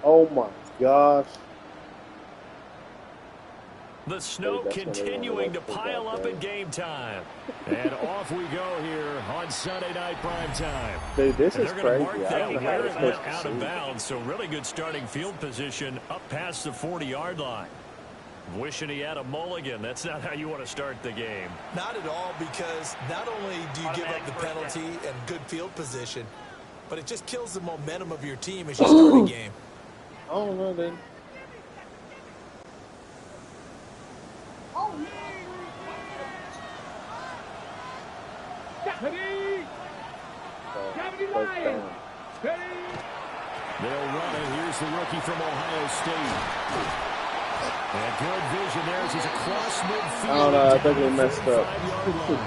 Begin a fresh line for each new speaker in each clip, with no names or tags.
Oh my gosh.
The snow continuing to pile up in game time. And off we go here on Sunday Night Prime Time.
Dude, this is crazy.
I don't know where it went out of bounds, so really good starting field position up past the 40-yard line. Wishing he had a mulligan. That's not how you want to start the game.
Not at all, because not only do you give up the penalty and good field position, but it just kills the momentum of your team as you start a game.
I don't know, dude.
They'll run it. Here's the rookie from Ohio State. And good vision there as he's across midfield.
I don't know. I think we messed up.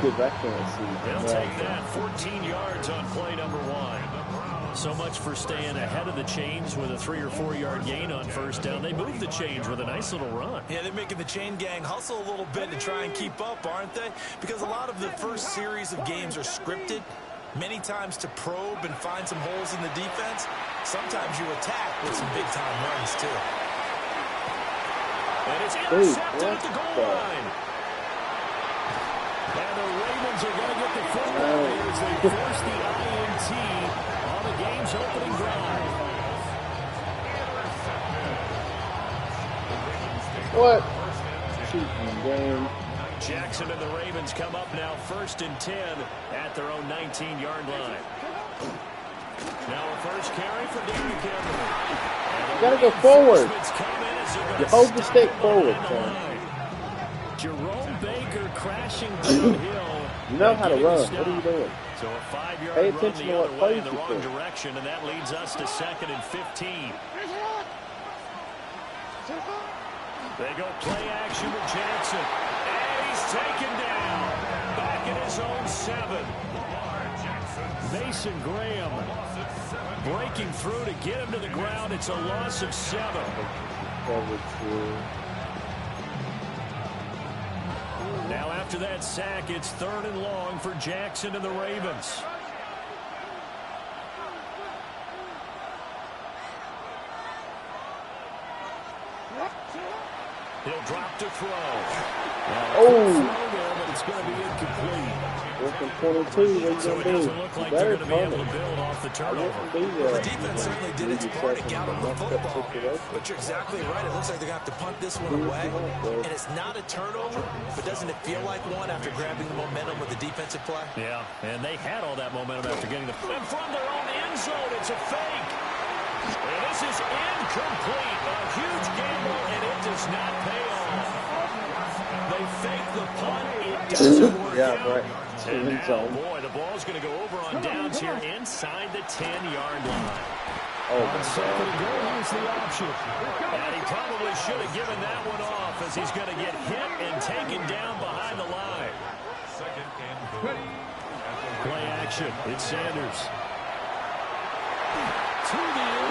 Good, I can't see.
They'll take that. 14 yards on play number 1. So much for staying ahead of the chains with a 3 or 4 yard gain on first down. They moved the chains with a nice little run.
Yeah, they're making the chain gang hustle a little bit to try and keep up, aren't they? Because a lot of the first series of games are scripted, many times to probe and find some holes in the defense. Sometimes you attack with some big-time runs, too.
And it's intercepted at the goal line. And the Ravens are going to get the football here as they force the INT on the game's opening drive.
What? Cheating game.
Jackson and the Ravens come up now 1st and 10 at their own 19-yard line. Now a first carry for Derrick Henry.
You gotta go forward. You hold the stick forward, son.
Jerome Baker crashing downhill.
You know how to run. What are you doing?
So a 5-yard
Pay
run
attention
the
to
other
what
way in
plays
the
you
wrong
do.
direction, and that leads us to 2nd and 15. They go play action with Jackson. And he's taken down. Back in his own 7. Mason Graham breaking through to get him to the ground. It's a loss of 7. Now after that sack, it's 3rd and long for Jackson and the Ravens. He'll drop to throw. There, but it's going to be incomplete.
22,
so it doesn't look like they're going to be able to build off the turnover.
The defense certainly did its part to gallop the football. But you're exactly right. It looks like they're going to have to punt this one away. And it's not a turnover, but doesn't it feel like one after grabbing the momentum with the defensive play?
Yeah, and they had all that momentum after getting the and from their own end zone. It's a fake. And this is incomplete. A huge gamble, and it does not pay off. They fake the punt. It doesn't work out.
Right.
And now, boy, the ball's going to go over on downs here inside the 10-yard line. On 2nd and goal, here's the option. And he probably should have given that one off as he's going to get hit and taken down behind the line. Play action. It's Sanders.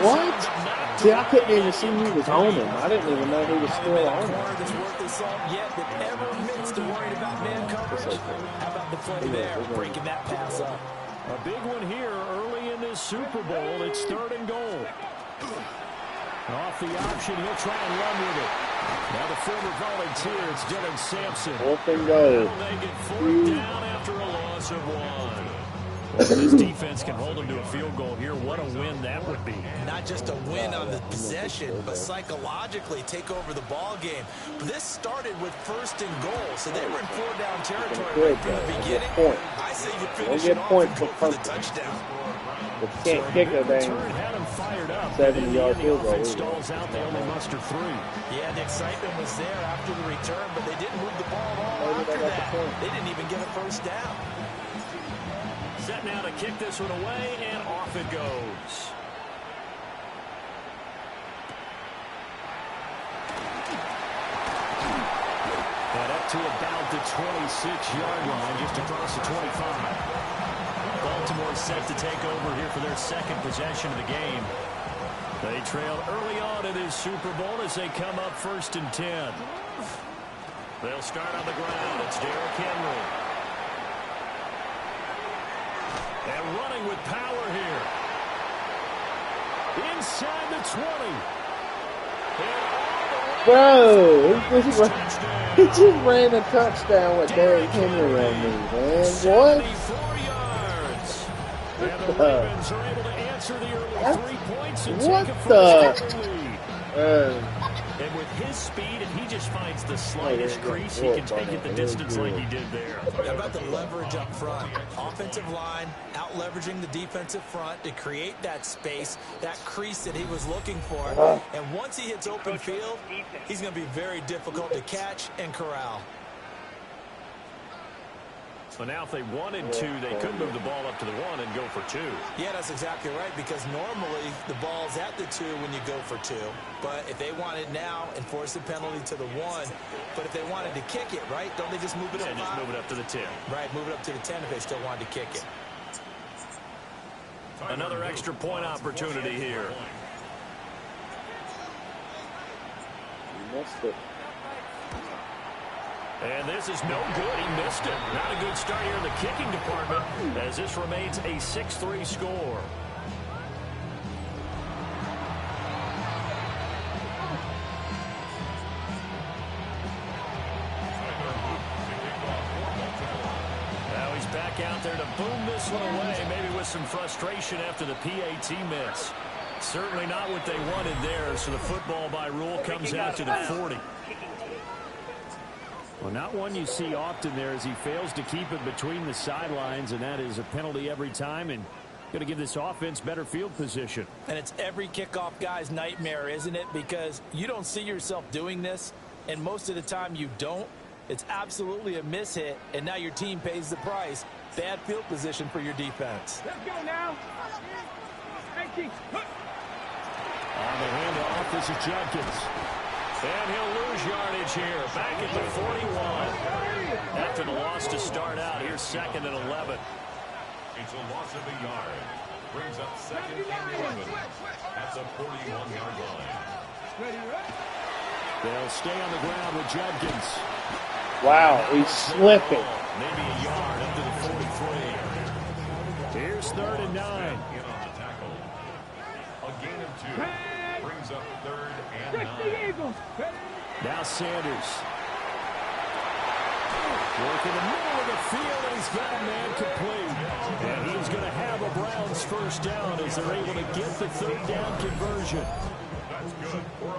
What? See, I couldn't even see who was on him. I didn't even know who was still on him.
How about the play there, breaking that pass up?
A big one here early in this Super Bowl. It's 3rd and goal. Off the option, he'll try and run with it. Now the former volunteer, it's Dylan Sampson.
4th and goal.
They'll make it 4th down after a loss of 1. Well, this defense can hold them to a field goal here. What a win that would be.
Not just a win on the possession, but psychologically take over the ball game. This started with 1st and goal, so they were in 4-down territory right from the beginning. I say you finish it off and go for the touchdown.
But you can't kick a dang 70-yard field goal.
Stalls out, they only muster 3.
Yeah, the excitement was there after the return, but they didn't move the ball at all after that. They didn't even get a first down.
Set now to kick this one away, and off it goes. And up to about the 26-yard line, just across the 25. Baltimore set to take over here for their 2nd possession of the game. They trailed early on in this Super Bowl as they come up 1st and 10. They'll start on the ground. It's Derrick Henry. And running with power here. Inside the 20.
Bro, he just ran a touchdown with Derrick Henry on me, man. What?
74 yards. And the Ravens are able to answer the early 3 points and take a first lead. And with his speed, if he just finds the slightest crease, he can take it the distance like he did there.
How about the leverage up front? Offensive line out-leveraging the defensive front to create that space, that crease that he was looking for. And once he hits open field, he's going to be very difficult to catch and corral.
So now if they wanted to, they could move the ball up to the 1 and go for 2.
Yeah, that's exactly right, because normally the ball's at the 2 when you go for 2. But if they want it now, enforce the penalty to the 1. But if they wanted to kick it, right, don't they just move it up?
Just move it up to the 10.
Right, move it up to the 10 if they still wanted to kick it.
Another extra point opportunity here.
You missed it.
And this is no good. He missed it. Not a good start here in the kicking department as this remains a 6-3 score. Now he's back out there to boom this one away, maybe with some frustration after the PAT miss. Certainly not what they wanted there, so the football by rule comes out to the 40. Well, not one you see often there as he fails to keep it between the sidelines, and that is a penalty every time and going to give this offense better field position.
And it's every kickoff guy's nightmare, isn't it? Because you don't see yourself doing this, and most of the time you don't. It's absolutely a mishit, and now your team pays the price. Bad field position for your defense.
Let's go now.
On the handoff, this is Jenkins. And he'll lose yardage here, back at the 41. After the loss to start out, here's 2nd and 11.
It's a loss of a yard. Brings up 2nd and 11 at the 41-yard line.
They'll stay on the ground with Jenkins.
Wow, he's slipping.
Maybe a yard up to the 43. Here's 3rd and 9.
In on the tackle. A gain of 2. Brings up 3rd and 9.
Now Sanders. Work in the middle of the field, and he's got a man complete. And he's going to have a Browns first down as they're able to get the 3rd down conversion.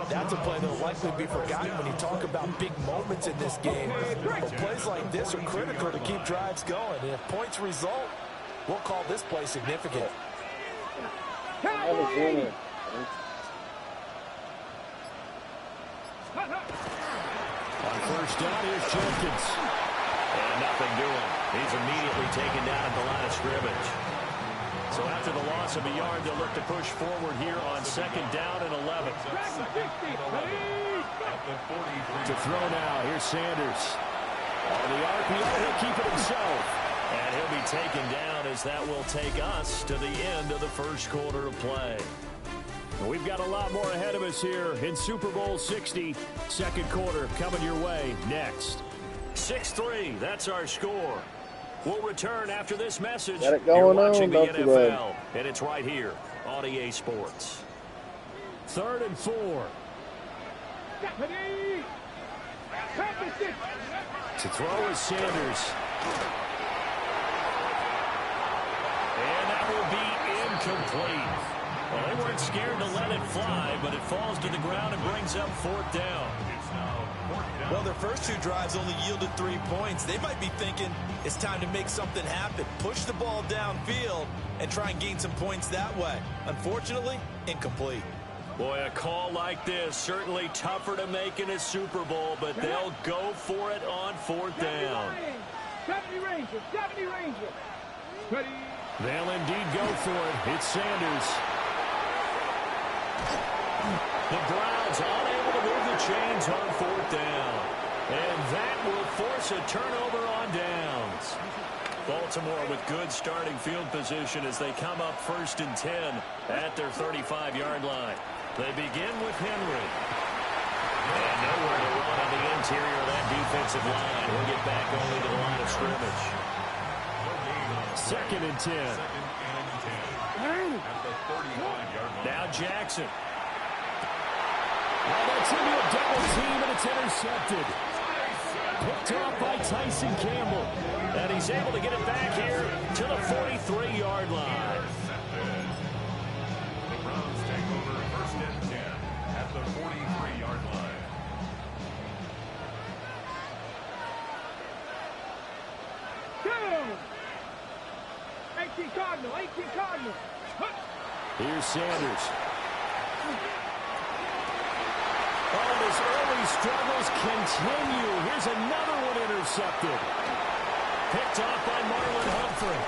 That's a play that will likely be forgotten when you talk about big moments in this game. But plays like this are critical to keep drives going. And if points result, we'll call this play significant.
That was winning.
On first down, here's Jenkins. And nothing doing. He's immediately taken down at the line of scrimmage. So after the loss of a yard, they'll look to push forward here on 2nd down and 11. To throw now, here's Sanders. On the RPO, he'll keep it himself. And he'll be taken down as that will take us to the end of the first quarter of play. We've got a lot more ahead of us here in Super Bowl 60. 2nd quarter coming your way next. 6-3, that's our score. We'll return after this message.
Got it
You're
going
watching the
on,
NFL, and it's right here on EA Sports. 3rd and 4. To throw is Sanders. And that will be incomplete. Well, they weren't scared to let it fly, but it falls to the ground and brings up 4th down.
Well, their first 2 drives only yielded 3 points. They might be thinking it's time to make something happen. Push the ball downfield and try and gain some points that way. Unfortunately, incomplete.
Boy, a call like this, certainly tougher to make in a Super Bowl, but they'll go for it on 4th down.
70 Rangers.
They'll indeed go for it. It's Sanders. The Browns unable to move the chains on 4th down. And that will force a turnover on downs. Baltimore with good starting field position as they come up 1st and 10 at their 35-yard line. They begin with Henry. And nowhere to run on the interior of that defensive line. We'll get back only to the line of scrimmage. 2nd and 10. Now Jackson. Well, that's into a double team, and it's intercepted. Picked off by Tyson Campbell. And he's able to get it back here to the 43-yard line.
The Browns take over first and 10 at the 43-yard line.
Go! 18 Cardinal, 18 Cardinal.
Here's Sanders. Oh, his early struggles continue. Here's another one intercepted. Picked off by Marlon Humphrey.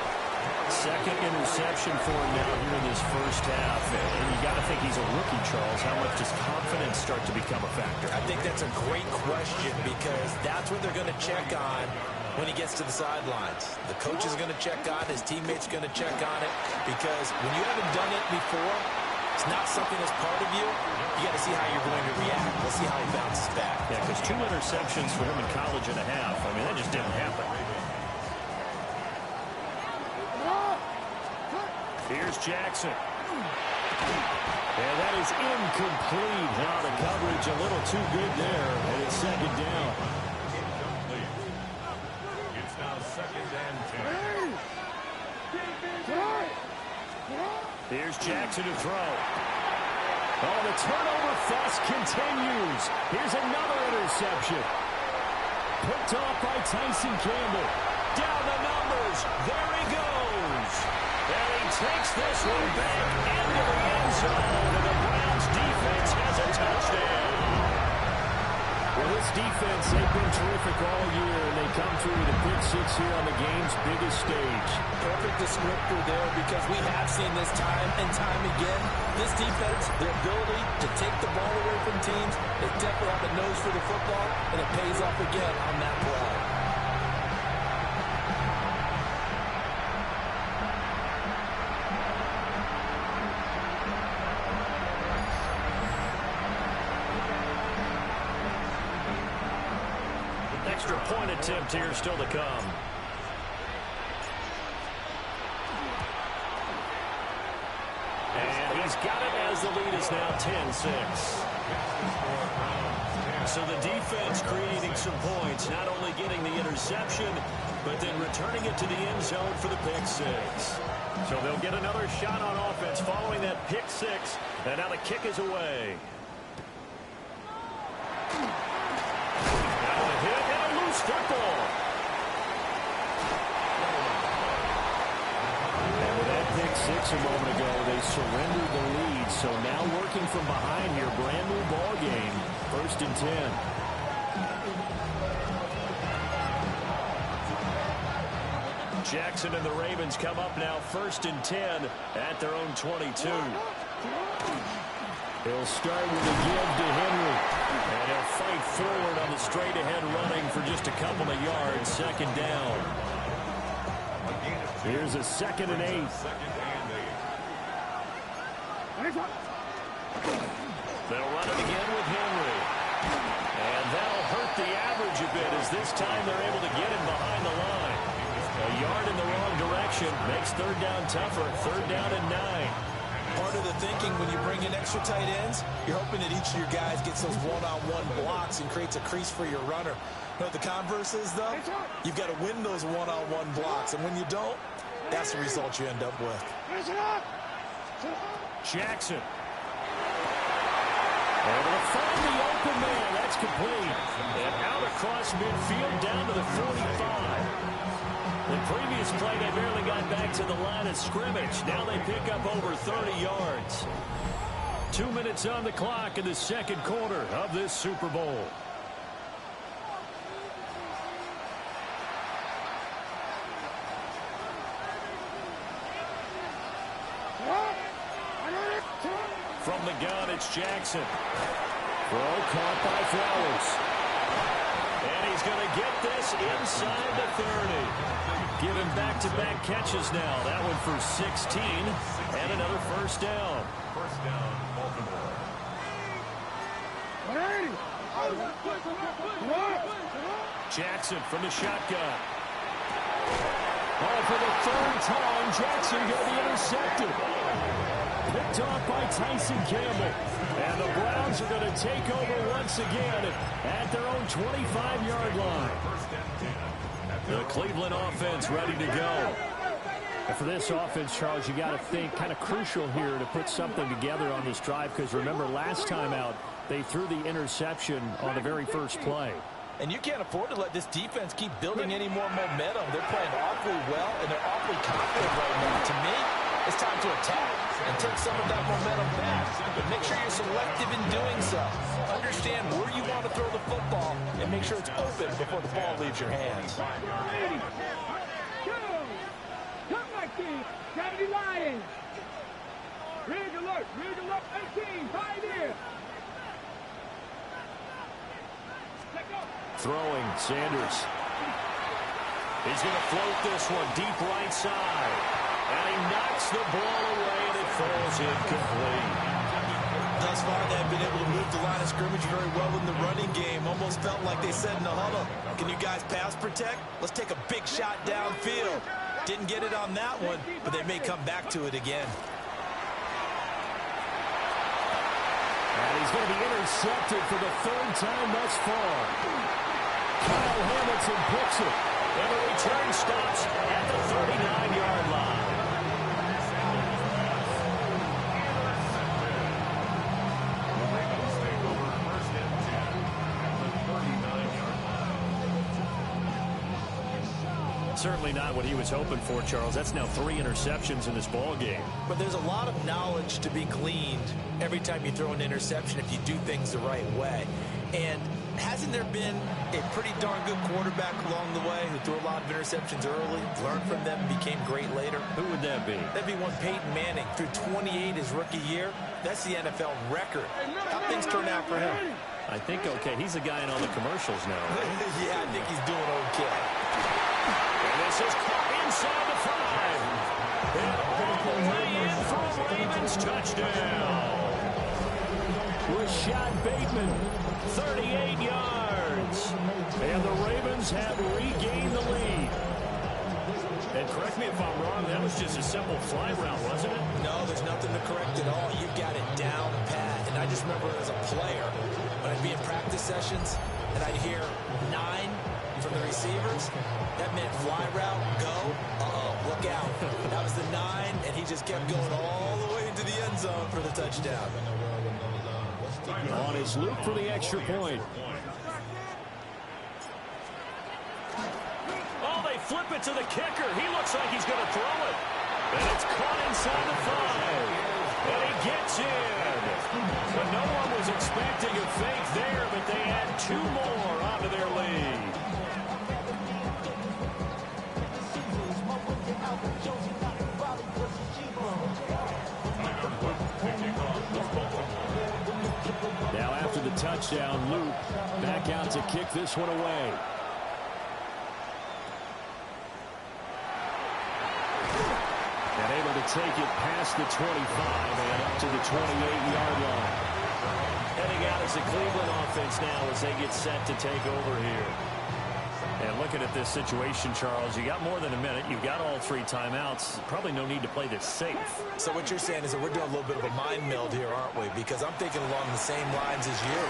Second interception for him now here in this first half. And you got to think he's a rookie, Charles. How much does confidence start to become a factor?
I think that's a great question because that's what they're going to check on when he gets to the sidelines. The coach is going to check on, his teammates going to check on it because when you haven't done it before, it's not something that's part of you. You got to see how you're going to react. Let's see how he bounces back.
Yeah, because 2 interceptions for him in college and a half. I mean, that just didn't happen. Here's Jackson. And that is incomplete. Now the coverage a little too good there, and it's second down.
Incomplete. It's now second and 10.
Here's Jackson to throw. Oh, the turnover fuss continues. Here's another interception. Picked off by Tyson Campbell. Down the numbers. There he goes. And he takes this one back into the end zone. And the Browns defense has a touchdown. Well, this defense, they've been terrific all year, and they come through with a pick six here on the game's biggest stage.
Perfect descriptor there because we have seen this time and time again. This defense, their ability to take the ball away from teams, they definitely have a nose for the football, and it pays off again on that play.
Extra point attempt here still to come. And he's got it as the lead is now 10-6. So the defense creating some points, not only getting the interception, but then returning it to the end zone for the pick six. So they'll get another shot on offense following that pick six, and now the kick is away. Now a hit and a loose football. And with that pick six a moment ago, they surrendered the lead. So now working from behind here, brand new ball game. First and 10. Jackson and the Ravens come up now first and 10 at their own 22. He'll start with a give to Henry. And he'll fight forward on the straight-ahead running for just a couple of yards. Second down. Here's a 2nd and 8. They'll run it again with Henry. And that'll hurt the average a bit as this time they're able to get him behind the line. A yard in the wrong direction makes third down tougher. Third down and 9.
Part of the thinking when you bring in extra tight ends, you're hoping that each of your guys gets those one-on-one blocks and creates a crease for your runner. You know what the converse is, though? You've got to win those one-on-one blocks, and when you don't, that's the result you end up with.
Jackson. Able to find the open man. That's complete. And out across midfield down to the 45. The previous play, they barely got back to the line of scrimmage. Now they pick up over 30 yards. 2 minutes on the clock in the second quarter of this Super Bowl. From the gun, it's Jackson. Throw caught by Flowers. And he's going to get this inside the 30. Giving back-to-back catches now. That one for 16. And another first down.
First down, Baltimore.
Jackson from the shotgun. Oh, for the third time, Jackson going to be intercepted. Picked picked off by Tyson Campbell. And the Browns are going to take over once again at their own 25-yard line. The Cleveland offense ready to go. And for this offense, Charles, you got to think kind of crucial here to put something together on this drive, because remember last time out they threw the interception on the very first play.
And you can't afford to let this defense keep building any more momentum. They're playing awfully well, and they're awfully confident right now. To me, it's time to attack and take some of that momentum back. But make sure you're selective in doing so. Understand where you want to throw the football and make sure it's open before the ball leaves your hands.
Come back, team. Kennedy Lions. Rig alert, 18, pioneer.
Throwing, Sanders. He's going to float this one deep right side. And he knocks the ball away, and it falls incomplete.
Thus far, they've been able to move the line of scrimmage very well in the running game. Almost felt like they said in the huddle, can you guys pass protect? Let's take a big shot downfield. Didn't get it on that one, but they may come back to it again.
And he's going to be intercepted for the third time thus far. Kyle Hamilton picks it. And the return stops at the 39-yard line. Certainly not what he was hoping for, Charles. That's now 3 interceptions in this ball game.
But there's a lot of knowledge to be gleaned every time you throw an interception if you do things the right way. And hasn't there been a pretty darn good quarterback along the way who threw a lot of interceptions early, learned from them, and became great later?
Who would that be?
That'd be one Peyton Manning. Threw 28 his rookie year. That's the NFL record. How things turn out for him?
I think okay. He's the guy in all the commercials now.
Yeah, I think he's doing okay.
And this is caught inside the 5. And all the way in for a Ravens touchdown. Rashad Bateman, 38 yards. And the Ravens have regained the lead. And correct me if I'm wrong, that was just a simple fly route, wasn't it?
No, there's nothing to correct at all. You've got it down pat. And I just remember as a player, when I'd be in practice sessions, and I'd hear 9 from the receivers, that meant fly route, go, look out. That was the 9, and he just kept going all the way into the end zone for the touchdown.
On his loop for the extra point. Oh, they flip it to the kicker. He looks like he's going to throw it. And it's caught inside the 5. And he gets in. But no one was expecting a fake there, but they add 2 more onto their lead. Now after the touchdown, Luke back out to kick this one away. And able to take it past the 25 and up to the 28-yard line. Heading out as the Cleveland offense now as they get set to take over here. And looking at this situation, Charles, you got more than a minute. You've got all 3 timeouts. Probably no need to play this safe.
So what you're saying is that we're doing a little bit of a mind meld here, aren't we? Because I'm thinking along the same lines as you.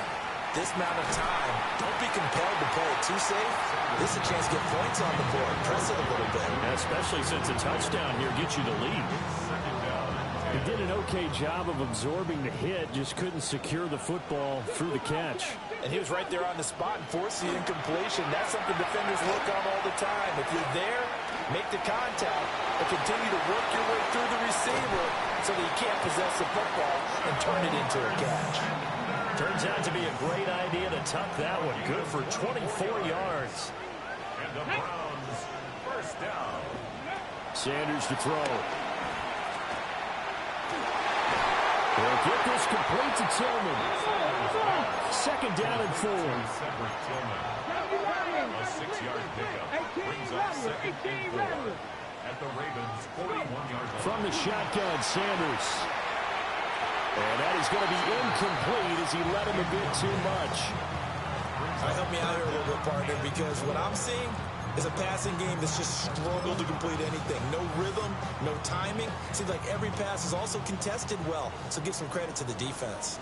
This amount of time, don't be compelled to play it too safe. This is a chance to get points on the board. Press it a little bit.
Yeah, especially since a touchdown here gets you the lead. He did an okay job of absorbing the hit, just couldn't secure the football through the catch.
And he was right there on the spot and forced the incompletion. That's something defenders look on all the time. If you're there, make the contact, but continue to work your way through the receiver so that you can't possess the football and turn it into a catch.
Turns out to be a great idea to tuck that one. Good for 24 yards.
And the Browns first down.
Sanders to throw. They'll get this complete to Tillman. Second down and 4.
Tillman. A 6-yard pickup brings up second and 4 at the Ravens' 41-yard line.
From the shotgun, Sanders. And that is going to be incomplete as he let him a bit too much.
Help me out here a little bit, partner, because what I'm seeing, is a passing game that's just struggled to complete anything. No rhythm, no timing. Seems like every pass is also contested well, so give some credit to the defense.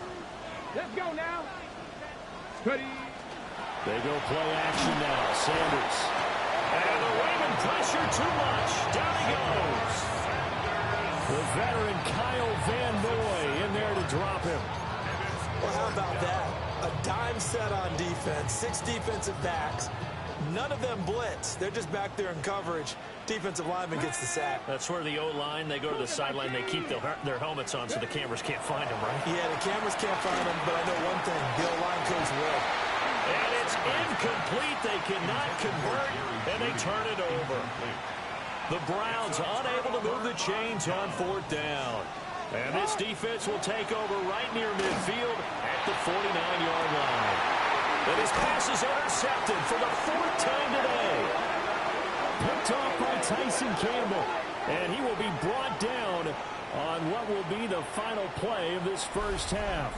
Let's go now. Ready.
They go play action now. Sanders. And the Ravens pressure too much. Down he goes. The veteran Kyle Van Noy in there to drop him.
Well, how about that? A dime set on defense, 6 defensive backs. None of them blitz. They're just back there in coverage. Defensive lineman gets the sack.
That's where the O-line, they go to the sideline, they keep their helmets on so the cameras can't find them, right?
Yeah, the cameras can't find them, but I know one thing. The O-line coach will.
And it's incomplete. They cannot convert, and they turn it over. The Browns unable to move the chains on 4th down. And this defense will take over right near midfield at the 49-yard line. And his pass is intercepted for the 4th time today. Picked off by Tyson Campbell. And he will be brought down on what will be the final play of this first half.